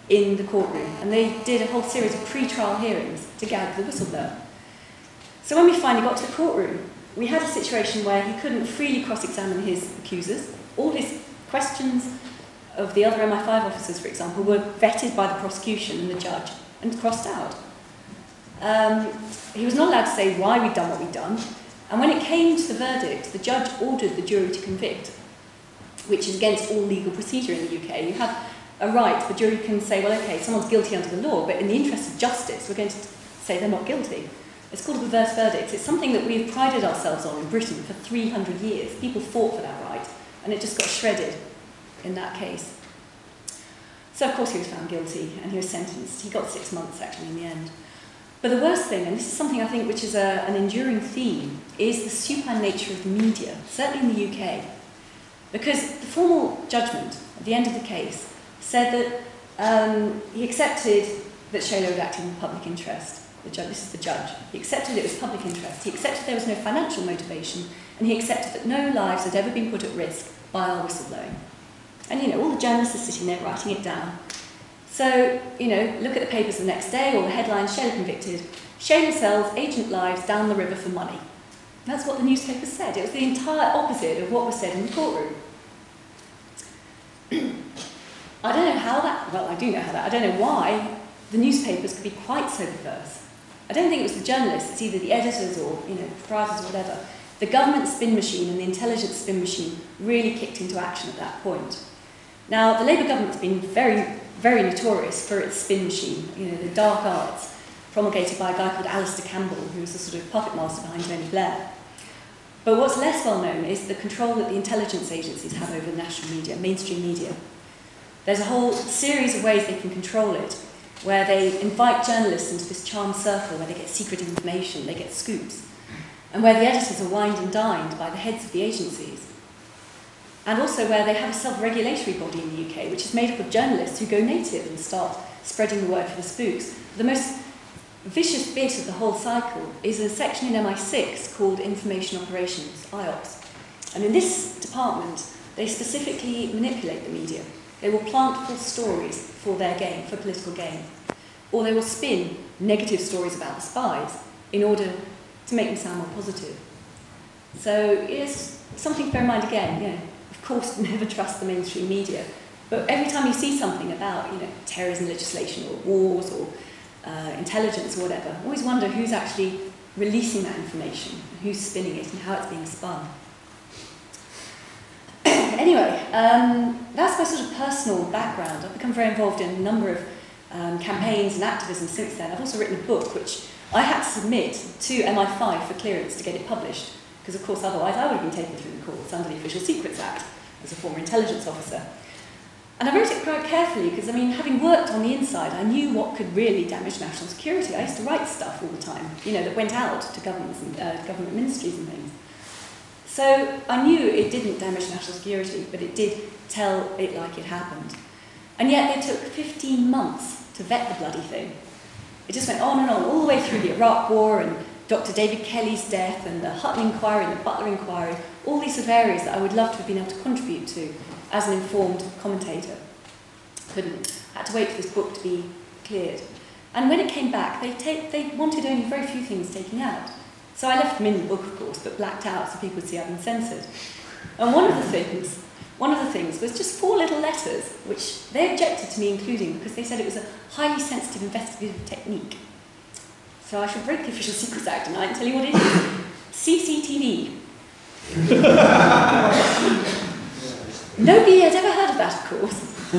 in the courtroom, and they did a whole series of pre-trial hearings to gag the whistleblower. So when we finally got to the courtroom, we had a situation where he couldn't freely cross-examine his accusers. All his questions of the other MI5 officers, for example, were vetted by the prosecution and the judge and crossed out. He was not allowed to say why we'd done what we'd done, and when it came to the verdict, the judge ordered the jury to convict, which is against all legal procedure in the UK. You have a right, the jury can say, well, okay, someone's guilty under the law, but in the interest of justice, we're going to say they're not guilty. It's called a reverse verdict. It's something that we've prided ourselves on in Britain for 300 years. People fought for that right, and it just got shredded in that case. So, of course, he was found guilty, and he was sentenced. He got 6 months, actually, in the end. But the worst thing, and this is something I think which is an enduring theme, is the supine nature of the media, certainly in the UK. Because the formal judgment at the end of the case said that he accepted that Shayla had acted in the public interest. The judge, this is the judge. He accepted it was public interest. He accepted there was no financial motivation, and he accepted that no lives had ever been put at risk by our whistleblowing. And, you know, all the journalists are sitting there writing it down. So, you know, look at the papers the next day, or the headline, Shayla convicted. Shayla sells agent lives down the river for money. That's what the newspapers said. It was the entire opposite of what was said in the courtroom. I don't know how that, well, I do know how that, I don't know why the newspapers could be quite so perverse. I don't think it was the journalists, it's either the editors or, you know, proprietors or whatever. The government spin machine and the intelligence spin machine really kicked into action at that point. Now, the Labour government's been very, very notorious for its spin machine, you know, the dark arts, promulgated by a guy called Alistair Campbell, who was the sort of puppet master behind Tony Blair. But what's less well known is the control that the intelligence agencies have over the national media, mainstream media. There's a whole series of ways they can control it, where they invite journalists into this charmed circle where they get secret information, they get scoops, and where the editors are wined and dined by the heads of the agencies. And also where they have a self-regulatory body in the UK, which is made up of journalists who go native and start spreading the word for the spooks. The most vicious bit of the whole cycle is a section in MI6 called Information Operations, IOPS. And in this department, they specifically manipulate the media. They will plant false stories for their gain, for political gain. Or they will spin negative stories about the spies in order to make them sound more positive. So it's something to bear in mind again, you know, of course, never trust the mainstream media. But every time you see something about, you know, terrorism legislation or wars or intelligence or whatever, always wonder who's actually releasing that information, who's spinning it and how it's being spun. Anyway, that's my sort of personal background. I've become very involved in a number of campaigns and activism since then. I've also written a book which I had to submit to MI5 for clearance to get it published, because of course otherwise I would have been taken through the courts under the Official Secrets Act as a former intelligence officer. And I wrote it quite carefully because, I mean, having worked on the inside, I knew what could really damage national security. I used to write stuff all the time, you know, that went out to governments and government ministries and things. So I knew it didn't damage national security, but it did tell it like it happened. And yet they took 15 months to vet the bloody thing. It just went on and on, all the way through the Iraq War and Dr. David Kelly's death and the Hutton Inquiry and the Butler Inquiry, all these sort of areas that I would love to have been able to contribute to as an informed commentator. Couldn't. Had to wait for this book to be cleared. And when it came back, they wanted only very few things taken out. So I left them in the book, of course, but blacked out so people would see I'd been censored. And one of the things was just 4 little letters, which they objected to me including because they said it was a highly sensitive investigative technique. So I should break the Official Secrets Act tonight and tell you what it is. CCTV. Nobody had ever heard of that, of course.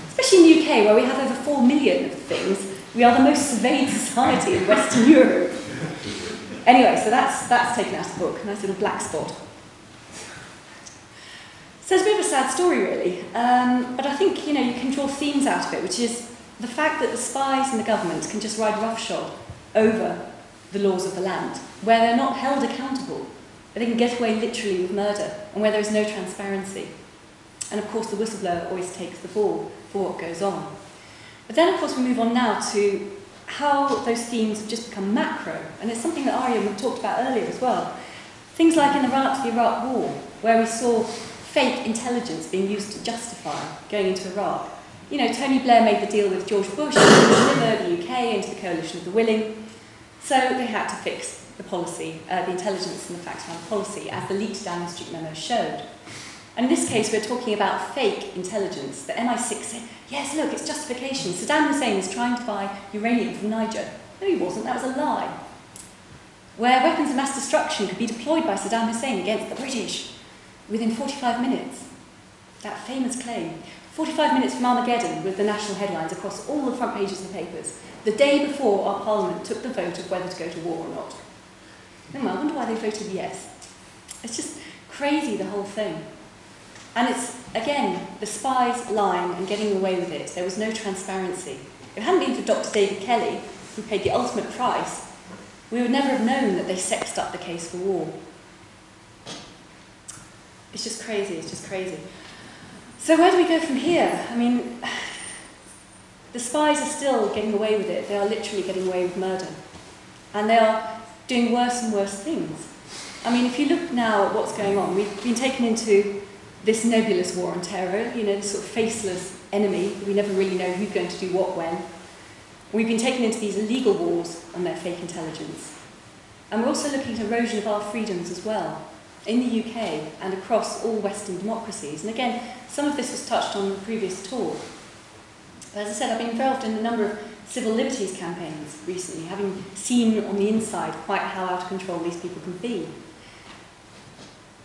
Especially in the UK, where we have over 4 million of things. We are the most surveyed society in Western Europe. Anyway, so that's taken out of the book. Nice little black spot. So it's a bit of a sad story, really. But I think, you know, you can draw themes out of it, which is the fact that the spies and the government can just ride roughshod over the laws of the land, where they're not held accountable, where they can get away literally with murder, and where there is no transparency. And of course, the whistleblower always takes the fall for what goes on. But then, of course, we move on now to how those themes have just become macro, and it's something that Arya talked about earlier as well. Things like in the run-up to the Iraq War, where we saw fake intelligence being used to justify going into Iraq, You know, Tony Blair made the deal with George Bush to deliver the UK into the coalition of the willing, so they had to fix the policy, the intelligence and the facts around the policy, as the leaked Downing Street memo showed. And in this case, we're talking about fake intelligence. The MI6 said, yes, look, it's justification. Saddam Hussein is trying to buy uranium from Niger. No, he wasn't. That was a lie. Where weapons of mass destruction could be deployed by Saddam Hussein against the British within 45 minutes. That famous claim. 45 minutes from Armageddon with the national headlines across all the front pages of the papers, the day before our Parliament took the vote of whether to go to war or not. I wonder why they voted yes. It's just crazy, the whole thing. And it's, again, the spies lying and getting away with it. There was no transparency. If it hadn't been for Dr. David Kelly, who paid the ultimate price, we would never have known that they sexed up the case for war. It's just crazy, it's just crazy. So where do we go from here? I mean, the spies are still getting away with it. They are literally getting away with murder. And they are doing worse and worse things. I mean, if you look now at what's going on, we've been taken into this nebulous war on terror, you know, this sort of faceless enemy. We never really know who's going to do what when. We've been taken into these illegal wars on their fake intelligence. And we're also looking at erosion of our freedoms as well, in the UK and across all Western democracies. And again, some of this was touched on in the previous talk. As I said, I've been involved in a number of civil liberties campaigns recently, having seen on the inside quite how out of control these people can be.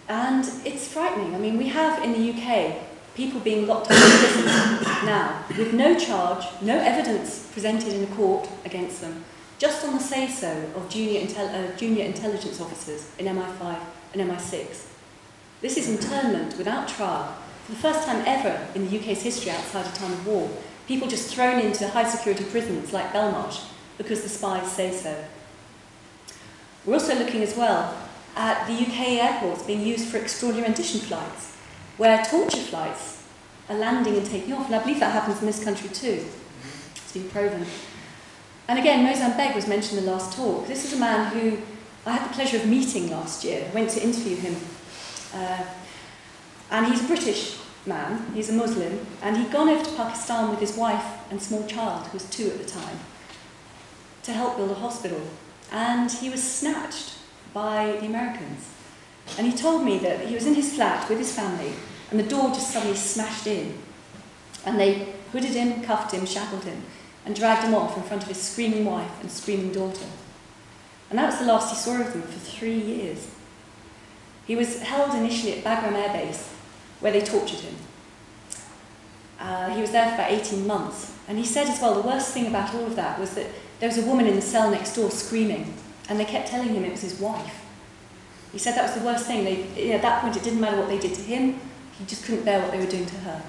And it's frightening. I mean, we have in the UK people being locked up in prison now with no charge, no evidence presented in a court against them, just on the say-so of junior intelligence officers in MI5 and MI6. This is internment without trial. For the first time ever in the UK's history outside a time of war, people just thrown into high-security prisons like Belmarsh because the spies say so. We're also looking as well at the UK airports being used for extraordinary rendition flights, where torture flights are landing and taking off. And I believe that happens in this country too. It's been proven. And again, Mozambique was mentioned in the last talk. This is a man who I had the pleasure of meeting last year. I went to interview him. And he's a British man, he's a Muslim, and he'd gone over to Pakistan with his wife and small child, who was 2 at the time, to help build a hospital. And he was snatched by the Americans. And he told me that he was in his flat with his family, and the door just suddenly smashed in. And they hooded him, cuffed him, shackled him, and dragged him off in front of his screaming wife and screaming daughter. And that was the last he saw of them for 3 years. He was held initially at Bagram Air Base, where they tortured him. He was there for about 18 months. And he said as well, the worst thing about all of that was that there was a woman in the cell next door screaming, and they kept telling him it was his wife. He said that was the worst thing. At that point, it didn't matter what they did to him, he just couldn't bear what they were doing to her.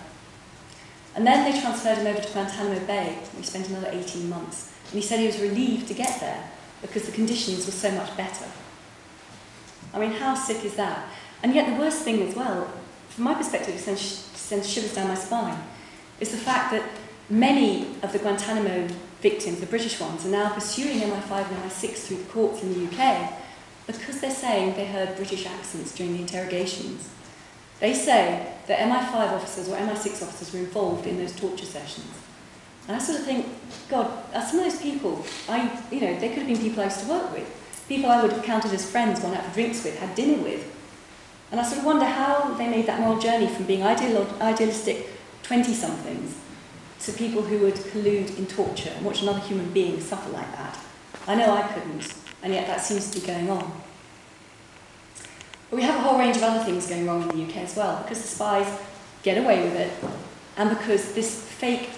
And then they transferred him over to Guantanamo Bay, where he spent another 18 months. And he said he was relieved to get there, because the conditions were so much better. I mean, how sick is that? And yet the worst thing as well, from my perspective, it sends shivers down my spine, is the fact that many of the Guantanamo victims, the British ones, are now pursuing MI5 and MI6 through the courts in the UK because they're saying they heard British accents during the interrogations. They say that MI5 officers or MI6 officers were involved in those torture sessions. And I sort of think, God, some of those people, they could have been people I used to work with, people I would have counted as friends, gone out for drinks with, had dinner with. And I sort of wonder how they made that moral journey from being idealistic 20-somethings to people who would collude in torture and watch another human being suffer like that. I know I couldn't, and yet that seems to be going on. But we have a whole range of other things going wrong in the UK as well, because the spies get away with it, and because this fake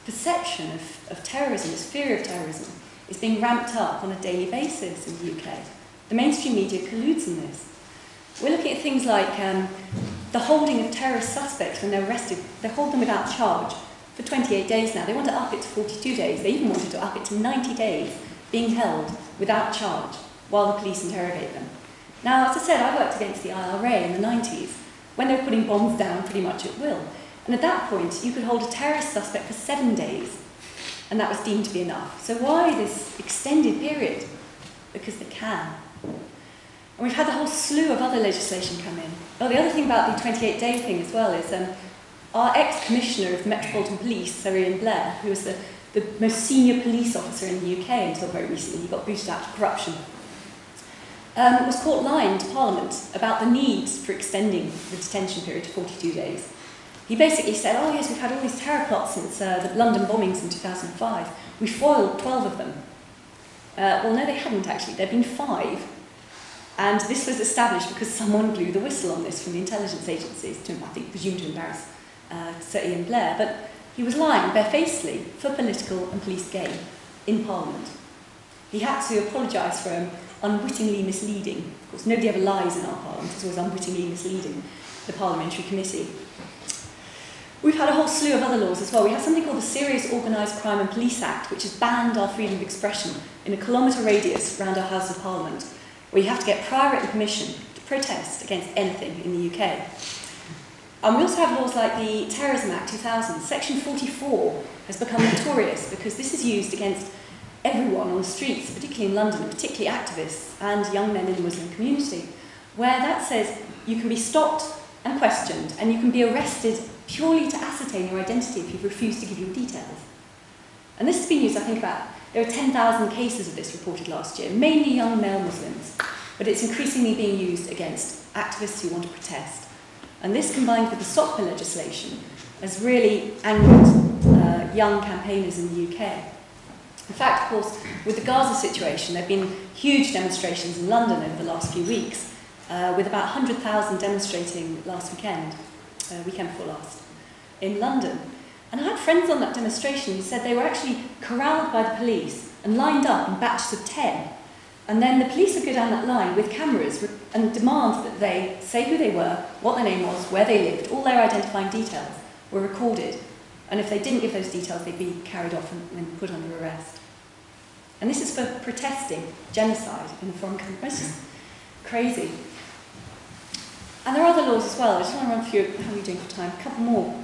perception of terrorism, this fear of terrorism, is being ramped up on a daily basis in the UK. The mainstream media colludes in this. We're looking at things like the holding of terrorist suspects when they're arrested. They hold them without charge for 28 days now. They want to up it to 42 days. They even wanted to up it to 90 days being held without charge while the police interrogate them. Now, as I said, I worked against the IRA in the 90s when they were putting bombs down pretty much at will. And at that point, you could hold a terrorist suspect for 7 days, and that was deemed to be enough. So why this extended period? Because they can. And we've had a whole slew of other legislation come in. Oh, the other thing about the 28-day thing as well is our ex-commissioner of Metropolitan Police, Sir Ian Blair, who was the most senior police officer in the UK until very recently, he got booted out of corruption, was caught lying to Parliament about the need for extending the detention period to 42 days. He basically said, oh yes, we've had all these terror plots since the London bombings in 2005. We foiled 12 of them. Well, no, they hadn't actually. There had been 5. And this was established because someone blew the whistle on this from the intelligence agencies, to, I think, presumed to embarrass Sir Ian Blair. But he was lying barefacedly for political and police gain in Parliament. He had to apologise for unwittingly misleading. Of course, nobody ever lies in our Parliament. It's always unwittingly misleading the Parliamentary Committee. We've had a whole slew of other laws as well. We have something called the Serious Organised Crime and Police Act, which has banned our freedom of expression in a kilometre radius around our House of Parliament, where you have to get prior written permission to protest against anything in the UK. We also have laws like the Terrorism Act 2000. Section 44 has become notorious because this is used against everyone on the streets, particularly in London, particularly activists and young men in the Muslim community, where that says you can be stopped and questioned and you can be arrested purely to ascertain your identity if you've refused to give your details. And this has been used, I think, there were 10,000 cases of this reported last year, mainly young male Muslims, but it's increasingly being used against activists who want to protest. And this, combined with the SOCPA legislation, has really angered young campaigners in the UK. In fact, of course, with the Gaza situation, there have been huge demonstrations in London over the last few weeks, with about 100,000 demonstrating last weekend before last, in London. And I had friends on that demonstration who said they were actually corralled by the police and lined up in batches of 10. And then the police would go down that line with cameras and demand that they say who they were, what their name was, where they lived, all their identifying details were recorded. And if they didn't give those details, they'd be carried off and put under arrest. And this is for protesting genocide in a foreign country. It's just crazy. And there are other laws as well. I just want to run through, how are we doing for time? A couple more.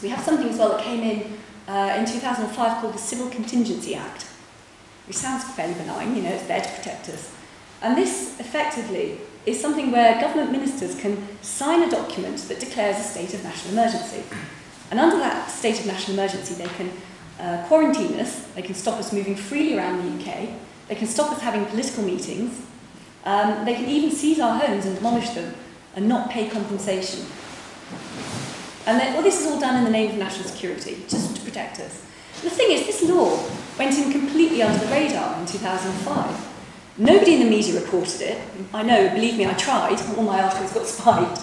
We have something as well that came in 2005 called the Civil Contingency Act, which sounds fairly benign, you know, it's there to protect us. And this, effectively, is something where government ministers can sign a document that declares a state of national emergency. And under that state of national emergency, they can quarantine us, they can stop us moving freely around the UK, they can stop us having political meetings, they can even seize our homes and demolish them and not pay compensation. And then, well, this is all done in the name of national security, just to protect us. The thing is, this law went in completely under the radar in 2005. Nobody in the media reported it. I know, believe me, I tried. All my articles got spiked.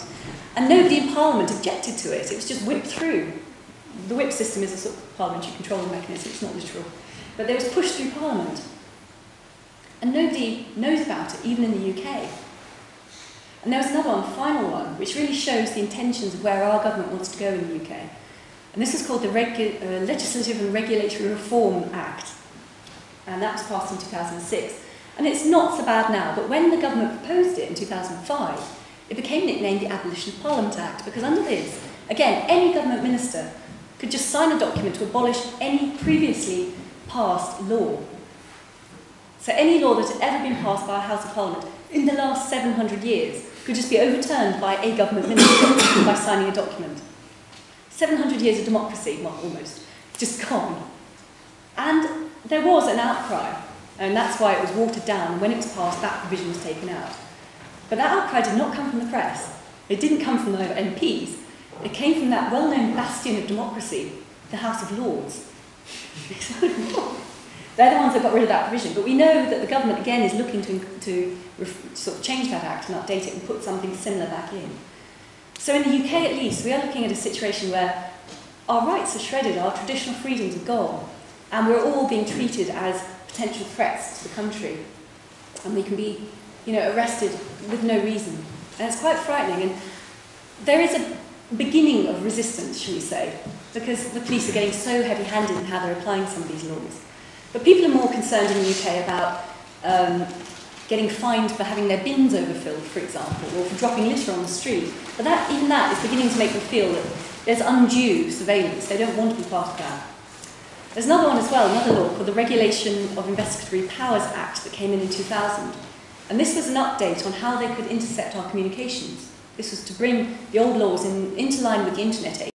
And nobody in Parliament objected to it. It was just whipped through. The whip system is a sort of parliamentary control mechanism. It's not literal. But it was pushed through Parliament. And nobody knows about it, even in the UK. And there was another one, the final one, which really shows the intentions of where our government wants to go in the UK. And this is called the Legislative and Regulatory Reform Act. And that was passed in 2006. And it's not so bad now, but when the government proposed it in 2005, it became nicknamed the Abolition of Parliament Act, because under this, again, any government minister could just sign a document to abolish any previously passed law. So any law that had ever been passed by a House of Parliament in the last 700 years could just be overturned by a government minister by signing a document. 700 years of democracy, well, almost, just gone. And there was an outcry, and that's why it was watered down, and when it was passed, that provision was taken out. But that outcry did not come from the press. It didn't come from the MPs. It came from that well-known bastion of democracy, the House of Lords. They're the ones that got rid of that provision. But we know that the government, again, is looking to sort of change that act and update it and put something similar back in. So in the UK, at least, we are looking at a situation where our rights are shredded, our traditional freedoms are gone, and we're all being treated as potential threats to the country. And we can be, arrested with no reason. And it's quite frightening. And there is a beginning of resistance, shall we say, because the police are getting so heavy-handed in how they're applying some of these laws. But people are more concerned in the UK about getting fined for having their bins overfilled, for example, or for dropping litter on the street. But even that is beginning to make them feel that there's undue surveillance. They don't want to be part of that. There's another one as well, another law called the Regulation of Investigatory Powers Act that came in 2000. And this was an update on how they could intercept our communications. This was to bring the old laws into line with the internet age.